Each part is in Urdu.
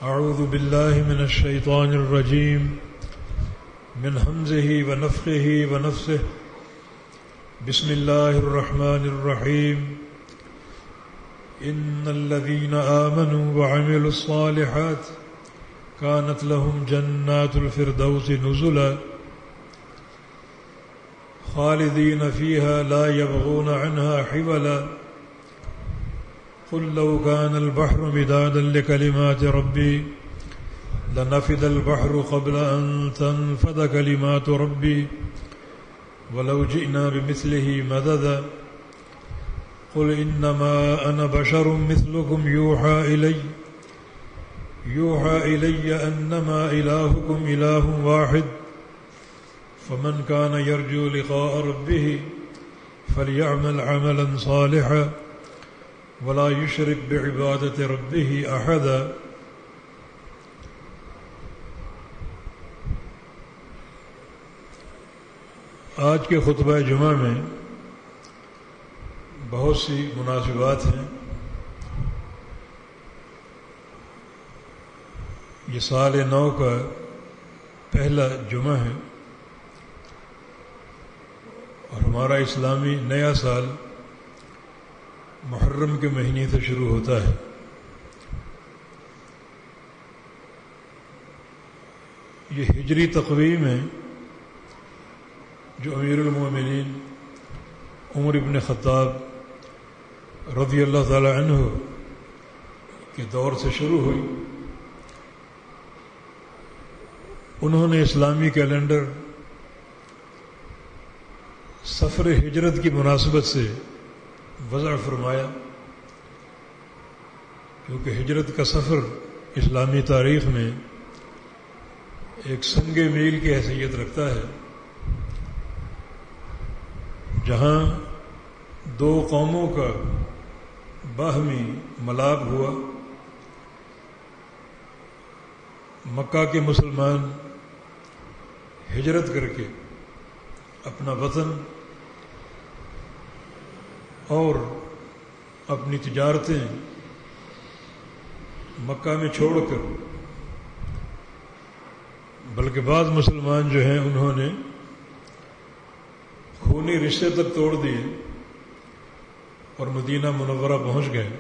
أعوذ بالله من الشيطان الرجيم من همزه ونفخه ونفثه بسم الله الرحمن الرحيم إن الذين آمنوا وعملوا الصالحات كانت لهم جنات الفردوس نزلا خالدين فيها لا يبغون عنها حولا قل لو كان البحر مدادا لكلمات ربي لنفد البحر قبل أن تنفد كلمات ربي ولو جئنا بمثله مددا قل إنما أنا بشر مثلكم يوحى إلي أنما إلهكم إله واحد فمن كان يرجو لقاء ربه فليعمل عملا صالحا ولا يشرك بعبادة ربه أحدا. آج کے خطبہ جمعہ میں بہت سی مناسبات ہیں. یہ سال نو کا پہلا جمعہ ہے اور ہمارا اسلامی نیا سال محرم کے مہینے سے شروع ہوتا ہے. یہ ہجری تقویم ہے جو امیر المومنین عمر بن خطاب رضی اللہ تعالی عنہ کے دور سے شروع ہوئی. انہوں نے اسلامی کیلنڈر سفر ہجرت کی مناسبت سے وضع فرمایا، کیونکہ ہجرت کا سفر اسلامی تاریخ میں ایک سنگ میل کی حیثیت رکھتا ہے، جہاں دو قوموں کا باہمی ملاپ ہوا. مکہ کے مسلمان ہجرت کر کے اپنا وطن اور اپنی تجارتیں مکہ میں چھوڑ کر، بلکہ بعض مسلمان جو ہیں انہوں نے خونی رشتے تک توڑ دیے اور مدینہ منورہ پہنچ گئے.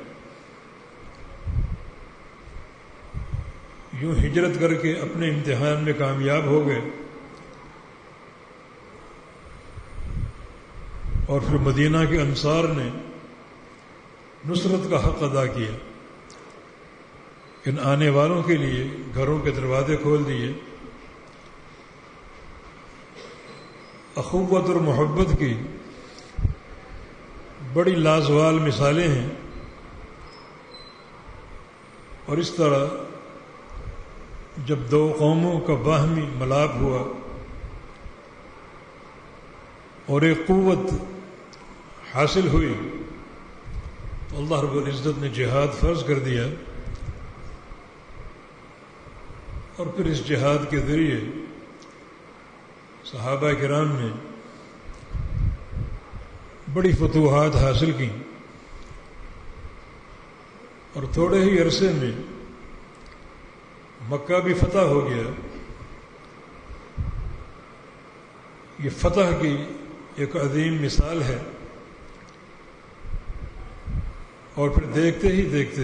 یوں ہجرت کر کے اپنے امتحان میں کامیاب ہو گئے اور پھر مدینہ کے انصار نے نصرت کا حق ادا کیا. ان آنے والوں کے لیے گھروں کے دروازے کھول دیے. اخوت اور محبت کی بڑی لازوال مثالیں ہیں، اور اس طرح جب دو قوموں کا باہمی ملاپ ہوا اور ایک قوت حاصل ہوئی تو اللہ رب العزت نے جہاد فرض کر دیا، اور پھر اس جہاد کے ذریعے صحابہ کرام نے بڑی فتوحات حاصل کی، اور تھوڑے ہی عرصے میں مکہ بھی فتح ہو گیا. یہ فتح کی ایک عظیم مثال ہے. اور پھر دیکھتے ہی دیکھتے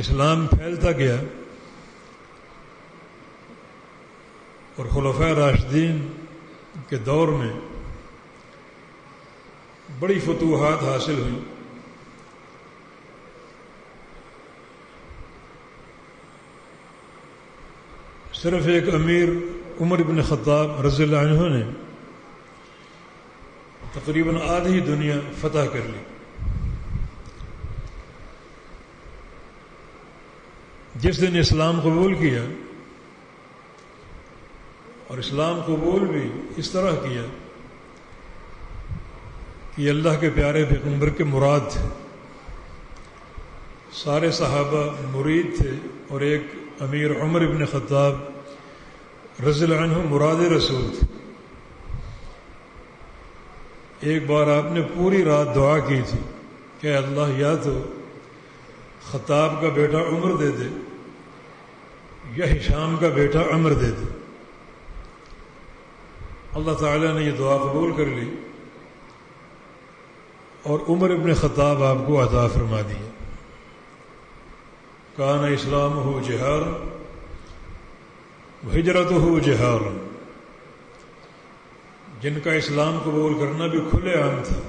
اسلام پھیلتا گیا اور خلفاء راشدین کے دور میں بڑی فتوحات حاصل ہوئی. صرف ایک امیر عمر بن خطاب رضی اللہ عنہ نے تقریباً آدھی دنیا فتح کر لی. جس دن اسلام قبول کیا، اور اسلام قبول بھی اس طرح کیا کہ یہ اللہ کے پیارے پیغمبر کے مراد تھے. سارے صحابہ مرید تھے اور ایک امیر عمر بن خطاب رضی اللہ عنہ مراد رسول تھے. ایک بار آپ نے پوری رات دعا کی تھی کہ اللہ یا تو خطاب کا بیٹا عمر دے دے یا ہشام کا بیٹا عمر دے دے۔ اللہ تعالیٰ نے یہ دعا قبول کر لی اور عمر ابن خطاب آپ کو عطا فرما دیا۔ کان اسلامہ جہارا وہجرتہ جہارا، جن کا اسلام قبول کرنا بھی کھلے عام تھا۔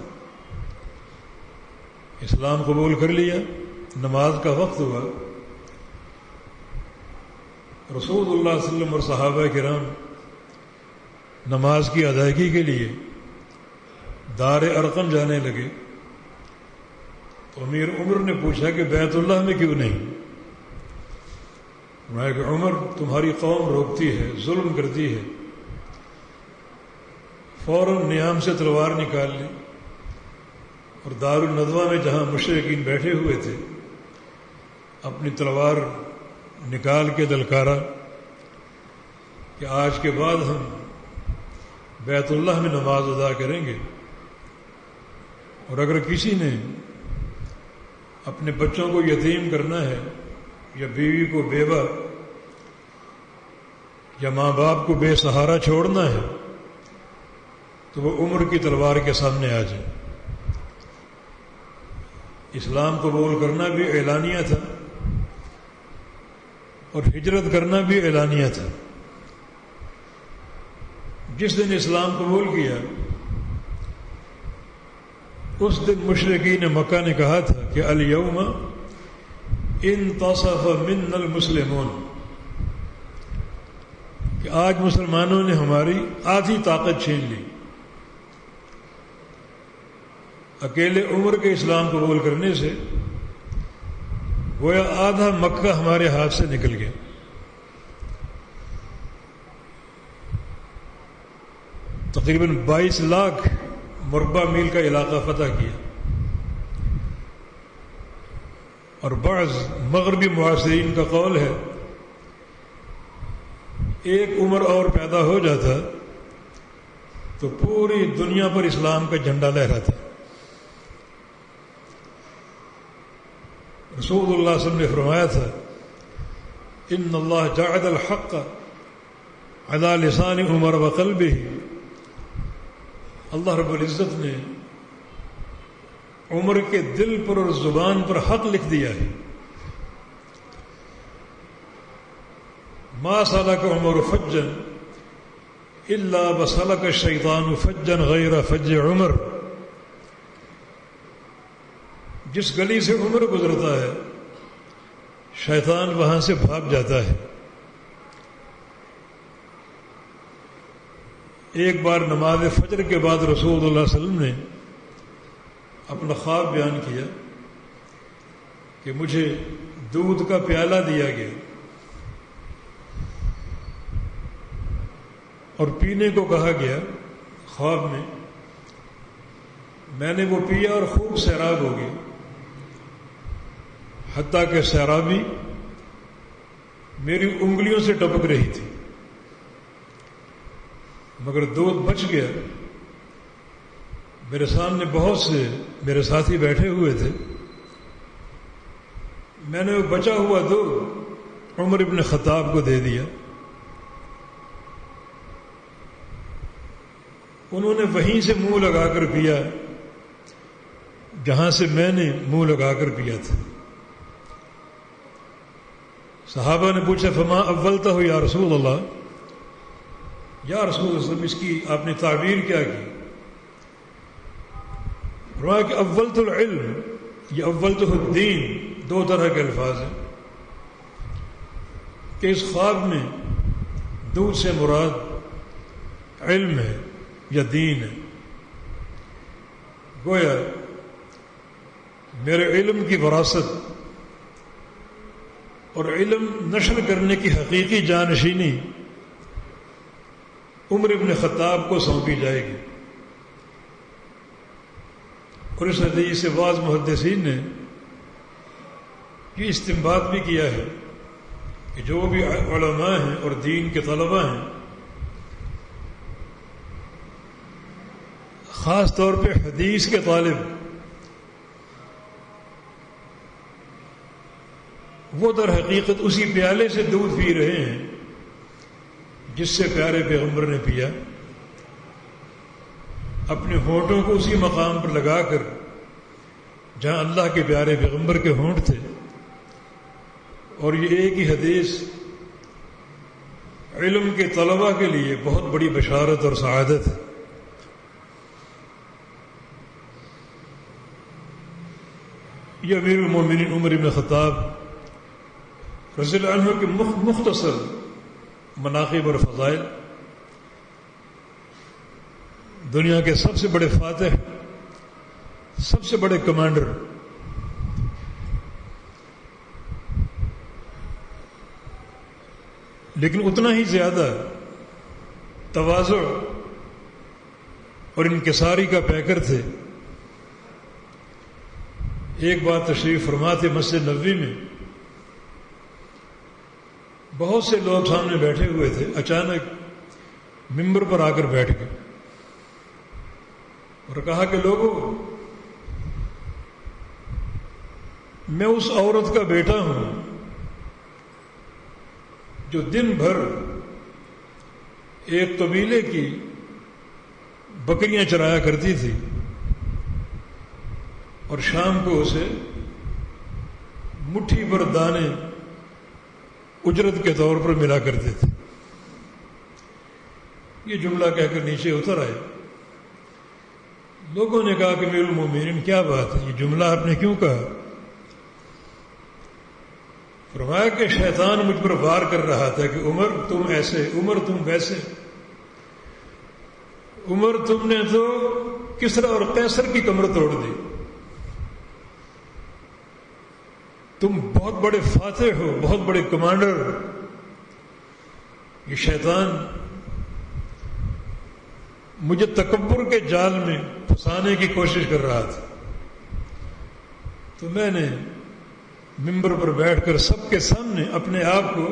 اسلام قبول کر لیا، نماز کا وقت ہوا، رسول اللہ صلی اللہ علیہ وسلم اور صحابہ کرام نماز کی ادائیگی کے لیے دار ارقم جانے لگے تو امیر عمر نے پوچھا کہ بیت اللہ میں کیوں نہیں؟ میں کہ عمر تمہاری قوم روکتی ہے، ظلم کرتی ہے۔ فوراً نیام سے تلوار نکال لی اور دار الندوہ میں جہاں مشرکین بیٹھے ہوئے تھے اپنی تلوار نکال کے دلکارا کہ آج کے بعد ہم بیت اللہ میں نماز ادا کریں گے، اور اگر کسی نے اپنے بچوں کو یتیم کرنا ہے یا بیوی کو بیوہ یا ماں باپ کو بے سہارا چھوڑنا ہے تو وہ عمر کی تلوار کے سامنے آ جائے۔ اسلام قبول کرنا بھی اعلانیہ تھا اور ہجرت کرنا بھی اعلانیہ تھا۔ جس دن اسلام قبول کیا اس دن مشرکین مکہ نے کہا تھا کہ الیوم انتصف منا المسلمون، کہ آج مسلمانوں نے ہماری آدھی طاقت چھین لی۔ اکیلے عمر کے اسلام قبول کرنے سے گویا آدھا مکہ ہمارے ہاتھ سے نکل گیا۔ تقریباً 22 لاکھ مربع میل کا علاقہ فتح کیا، اور بعض مغربی معاصرین کا قول ہے ایک عمر اور پیدا ہو جاتا تو پوری دنیا پر اسلام کا جھنڈا لہراتا۔ رسول اللہ صلی اللہ علیہ وسلم نے فرمایا تھا ان اللہ جعل الحق علی لسان عمر وقلبہ، اللہ رب العزت نے عمر کے دل پر اور زبان پر حق لکھ دیا ہے۔ ما سلک عمر فجا الا وسلک الشیطان فجا غیر فج عمر، جس گلی سے عمر گزرتا ہے شیطان وہاں سے بھاگ جاتا ہے۔ ایک بار نماز فجر کے بعد رسول اللہ صلی اللہ علیہ وسلم نے اپنا خواب بیان کیا کہ مجھے دودھ کا پیالہ دیا گیا اور پینے کو کہا گیا خواب میں نے وہ پیا اور خوب سیراب ہو گئی، حتیٰ کہ سیرابی میری انگلیوں سے ٹپک رہی تھی، مگر دودھ بچ گیا۔ میرے سامنے بہت سے میرے ساتھی بیٹھے ہوئے تھے، میں نے وہ بچا ہوا دودھ عمر ابن خطاب کو دے دیا۔ انہوں نے وہیں سے منہ لگا کر پیا جہاں سے میں نے منہ لگا کر پیا تھا۔ صحابہ نے پوچھا فما اولتہ ہو یا رسول اللہ، یا رسول اللہ اس کی آپ نے تعبیر کیا کی؟ فرمایا کہ اولت العلم یا اولت الدین، دو طرح کے الفاظ ہیں کہ اس خواب میں دودھ سے مراد علم ہے یا دین ہے۔ گویا میرے علم کی وراثت اور علم نشر کرنے کی حقیقی جانشینی عمر ابن خطاب کو سونپی جائے گی۔ اور اس حدیث سے بعض محدثین نے یہ استنباط بھی کیا ہے کہ جو بھی علماء ہیں اور دین کے طلباء ہیں، خاص طور پہ حدیث کے طالب، وہ در حقیقت اسی پیالے سے دودھ پی رہے ہیں جس سے پیارے پیغمبر نے پیا، اپنے ہونٹوں کو اسی مقام پر لگا کر جہاں اللہ کے پیارے پیغمبر کے ہونٹ تھے۔ اور یہ ایک ہی حدیث علم کے طلباء کے لیے بہت بڑی بشارت اور سعادت ہے۔ یہ امیر المومنین عمر بن خطاب رضی اللہ عنہ کے مختصر مناقب اور فضائل، دنیا کے سب سے بڑے فاتح، سب سے بڑے کمانڈر، لیکن اتنا ہی زیادہ تواضع اور انکساری کا پیکر تھے۔ ایک بار تشریف فرما تھے مسجد نبوی میں، بہت سے لوگ سامنے بیٹھے ہوئے تھے، اچانک ممبر پر آ کر بیٹھ گئے اور کہا کہ لوگوں، میں اس عورت کا بیٹا ہوں جو دن بھر ایک قبیلے کی بکریاں چرایا کرتی تھی اور شام کو اسے مٹھی پر دانے اجرت کے طور پر ملا کرتے تھے۔ یہ جملہ کہہ کر نیچے اتر آئے۔ لوگوں نے کہا کہ امیر المومنین کیا بات ہے، یہ جملہ آپ نے کیوں کہا؟ فرمایا کہ شیطان مجھ پر وار کر رہا تھا کہ عمر تم ایسے، عمر تم ویسے، عمر تم نے تو کسرا اور قیصر کی کمر توڑ دی، تم بہت بڑے فاتح ہو، بہت بڑے کمانڈر۔ یہ شیطان مجھے تکبر کے جال میں پھنسانے کی کوشش کر رہا تھا، تو میں نے ممبر پر بیٹھ کر سب کے سامنے اپنے آپ کو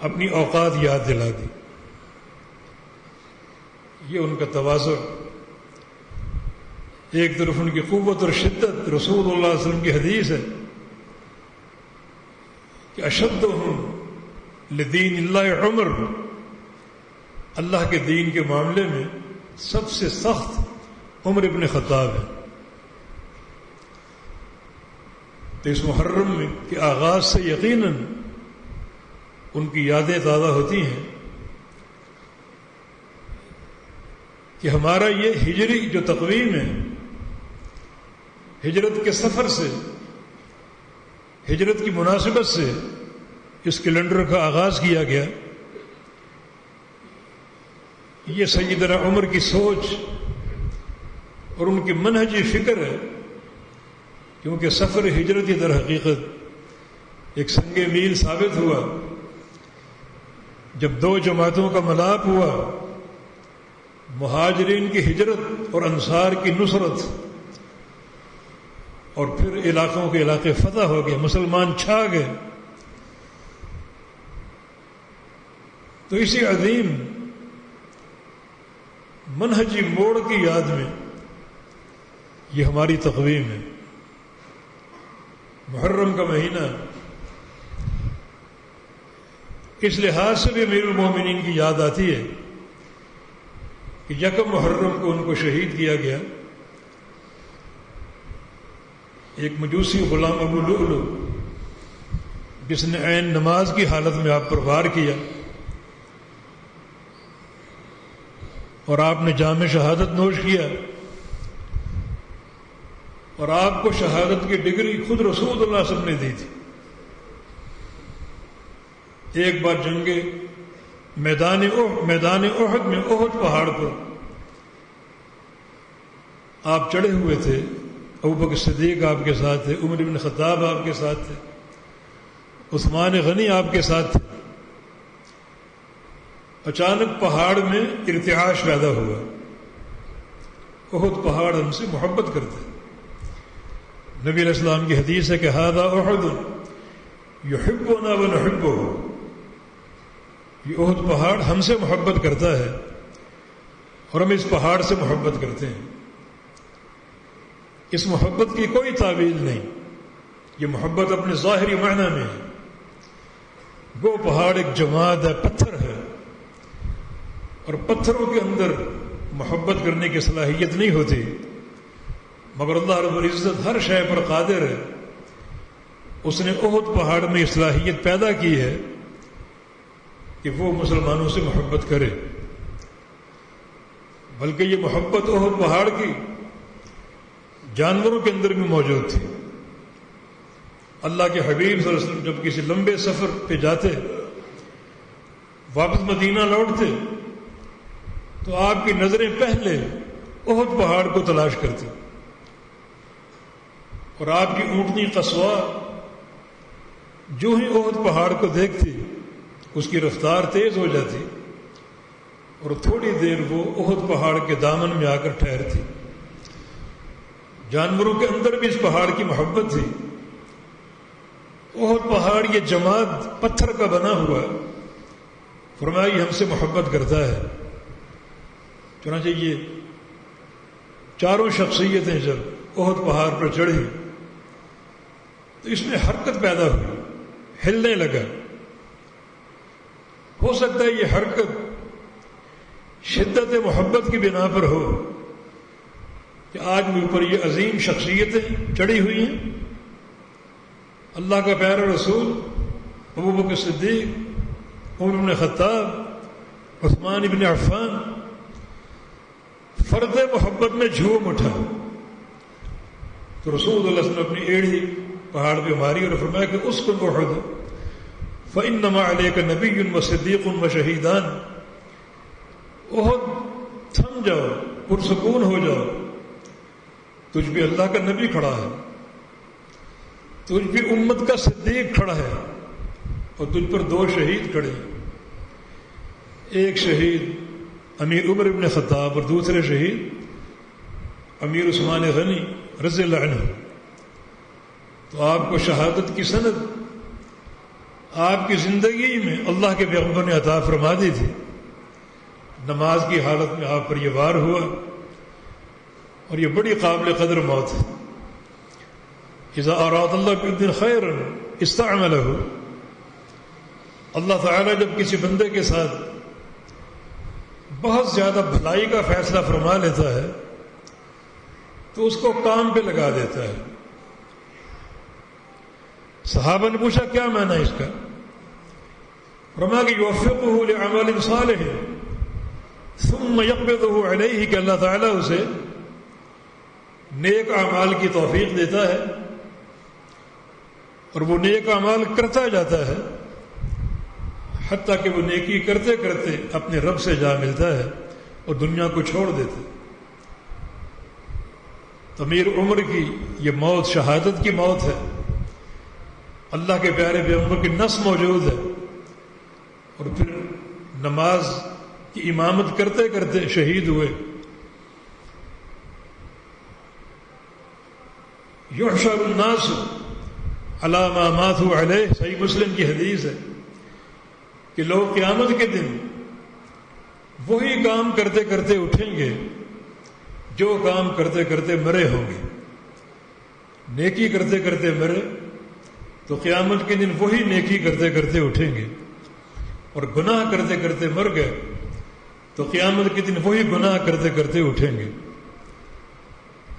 اپنی اوقات یاد دلا دی۔ یہ ان کا تواضع، ایک طرف ان کی قوت اور شدت، رسول اللہ صلی اللہ علیہ وسلم کی حدیث ہے کہ اشدہم لدین اللہ عمر، اللہ کے دین کے معاملے میں سب سے سخت عمر ابن خطاب ہے۔ تو اس محرم میں کے آغاز سے یقیناً ان کی یادیں تازہ ہوتی ہیں کہ ہمارا یہ ہجری جو تقویم ہے، ہجرت کے سفر سے، ہجرت کی مناسبت سے اس کیلنڈر کا آغاز کیا گیا، یہ سیدنا عمر کی سوچ اور ان کی منہجی فکر ہے، کیونکہ سفر ہجرت در حقیقت ایک سنگ میل ثابت ہوا جب دو جماعتوں کا ملاپ ہوا، مہاجرین کی ہجرت اور انصار کی نصرت، اور پھر علاقوں کے علاقے فتح ہو گئے، مسلمان چھا گئے۔ تو اسی عظیم منہجی موڑ کی یاد میں یہ ہماری تقویم ہے۔ محرم کا مہینہ اس لحاظ سے بھی امیر المومنین کی یاد آتی ہے کہ یکم محرم کو ان کو شہید کیا گیا، ایک مجوسی غلام ابو لؤلؤ جس نے عین نماز کی حالت میں آپ پر وار کیا، اور آپ نے جام شہادت نوش کیا، اور آپ کو شہادت کی ڈگری خود رسول اللہ صلی اللہ علیہ وسلم نے دی تھی۔ ایک بار جنگ میدان احد میں، احد پہاڑ پر آپ چڑھے ہوئے تھے، ابوبکر صدیق آپ کے ساتھ تھے، عمر بن خطاب آپ کے ساتھ تھے، عثمان غنی آپ کے ساتھ تھے۔ اچانک پہاڑ میں ارتعاش پیدا ہوا، احد پہاڑ ہم سے محبت کرتے۔ نبی علیہ السلام کی حدیث ہے کہ ھذا احد یحبنا ونحبہ، یہ احد پہاڑ ہم سے محبت کرتا ہے اور ہم اس پہاڑ سے محبت کرتے ہیں۔ اس محبت کی کوئی تعویل نہیں، یہ محبت اپنے ظاہری معنی میں ہے. وہ پہاڑ ایک جماد ہے، پتھر ہے، اور پتھروں کے اندر محبت کرنے کی صلاحیت نہیں ہوتی، مگر اللہ رب العزت ہر شے پر قادر ہے. اس نے احد پہاڑ میں یہ صلاحیت پیدا کی ہے کہ وہ مسلمانوں سے محبت کرے. بلکہ یہ محبت احد پہاڑ کی جانوروں کے اندر بھی موجود تھی. اللہ کے حبیب صلی اللہ علیہ وسلم جب کسی لمبے سفر پہ جاتے، واپس مدینہ لوٹتے، تو آپ کی نظریں پہلے احد پہاڑ کو تلاش کرتی، اور آپ کی اونٹنی قصوہ جو ہی احد پہاڑ کو دیکھتی اس کی رفتار تیز ہو جاتی، اور تھوڑی دیر وہ احد پہاڑ کے دامن میں آ کر ٹھہرتی. جانوروں کے اندر بھی اس پہاڑ کی محبت تھی. احد پہاڑ یہ جماد پتھر کا بنا ہوا، فرمایا یہ ہم سے محبت کرتا ہے. چنانچہ یہ چاروں شخصیتیں جب احد پہاڑ پر چڑھی تو اس میں حرکت پیدا ہوئی، ہلنے لگا. ہو سکتا ہے یہ حرکت شدت محبت کی بنا پر ہو کہ آج مجھ پر یہ عظیم شخصیتیں چڑھی ہوئی ہیں. اللہ کا پیارا رسول ابوبکر صدیق، عمر بن خطاب، عثمان بن عفان فرد محبت میں جھوم اٹھا تو رسول اللہ صلی اللہ علیہ وسلم اپنی ایڑھی پہاڑ پہ ماری اور فرمایا کہ اسکن احد فإنما علیک نبی وصدیق وشہیدان. احد تھم جاؤ، پرسکون ہو جاؤ، تجھ بھی اللہ کا نبی کھڑا ہے، تجھ بھی امت کا صدیق کھڑا ہے، اور تجھ پر دو شہید کھڑے ہیں. ایک شہید امیر عمر بن خطاب اور دوسرے شہید امیر عثمان غنی رضی اللہ عنہ. تو آپ کو شہادت کی سند آپ کی زندگی میں اللہ کے پیغمبر نے عطا فرما دی تھی. نماز کی حالت میں آپ پر یہ وار ہوا، اور یہ بڑی قابل قدر موت ہے. اذا اراد اللہ بِالدِّنِ خیرا استعملہ. اللہ تعالیٰ جب کسی بندے کے ساتھ بہت زیادہ بھلائی کا فیصلہ فرما لیتا ہے تو اس کو کام پہ لگا دیتا ہے. صحابہ نے پوچھا کیا معنی اس کا؟ فرمایا کہ یوفقہ لعمل صالح ثم یقبضہ علیہ، کہ اللہ تعالیٰ اسے نیک اعمال کی توفیق دیتا ہے اور وہ نیک اعمال کرتا جاتا ہے حتیٰ کہ وہ نیکی کرتے کرتے اپنے رب سے جا ملتا ہے اور دنیا کو چھوڑ دیتا ہے. امیر عمر کی یہ موت شہادت کی موت ہے. اللہ کے پیارے پیغمبر کی نص موجود ہے، اور پھر نماز کی امامت کرتے کرتے شہید ہوئے. یحشر الناس علی ما ماتوا علیہ، صحیح مسلم کی حدیث ہے کہ لوگ قیامت کے دن وہی کام کرتے کرتے اٹھیں گے جو کام کرتے کرتے مرے ہوں گے. نیکی کرتے کرتے مرے تو قیامت کے دن وہی نیکی کرتے کرتے اٹھیں گے، اور گناہ کرتے کرتے مر گئے تو قیامت کے دن وہی گناہ کرتے کرتے اٹھیں گے،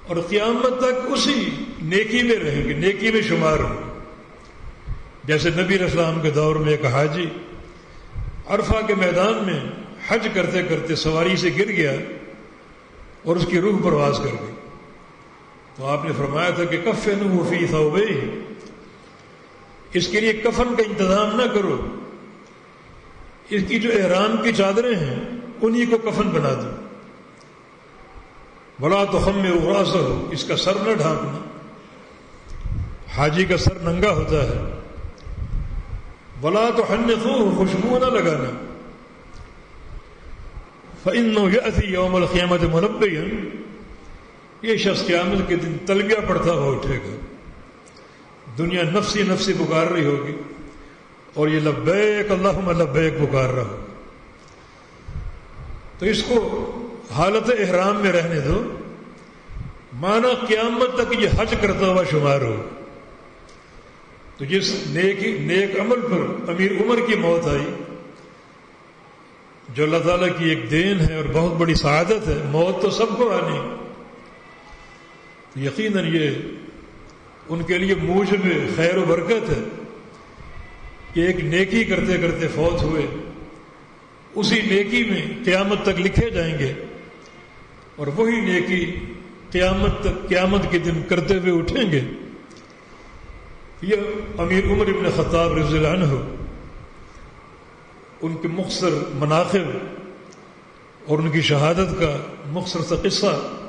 اور قیامت تک اسی نیکی میں رہیں گے، نیکی میں شمار ہوں. جیسے نبی علیہ السلام کے دور میں ایک حاجی عرفہ کے میدان میں حج کرتے کرتے سواری سے گر گیا اور اس کی روح پرواز کر گئی، تو آپ نے فرمایا تھا کہ کفنوہ فی ثوبیہ، اس کے لیے کفن کا انتظام نہ کرو، اس کی جو احرام کی چادریں ہیں انہی کو کفن بنا دو. ولا تخمروا راسہ، اس کا سر نہ ڈھانپنا، حاجی کا سر ننگا ہوتا ہے. ولا تحنطوہ، خوشبو نہ لگانا. فإنه يأتي يوم القيامة ملبيا، یہ شخص قیامت کے دن تلبیہ پڑھتا ہوا اٹھے گا. دنیا نفسی نفسی پکار رہی ہوگی اور یہ لبیک اللہم لبیک پکار رہا ہوگا. تو اس کو حالت احرام میں رہنے دو، مانا قیامت تک یہ حج کرتا ہوا شمار ہو. تو جس نیک عمل پر امیر عمر کی موت آئی، جو اللہ تعالیٰ کی ایک دین ہے اور بہت بڑی سعادت ہے، موت تو سب کو آنی، تو یقیناً یہ ان کے لیے موجب خیر و برکت ہے کہ ایک نیکی کرتے کرتے فوت ہوئے، اسی نیکی میں قیامت تک لکھے جائیں گے، اور وہی نیکی قیامت کے دن کرتے ہوئے اٹھیں گے۔ یہ امیر عمر ابن خطاب رضی اللہ عنہ، ان کے مختصر مناقب اور ان کی شہادت کا مختصر سا قصہ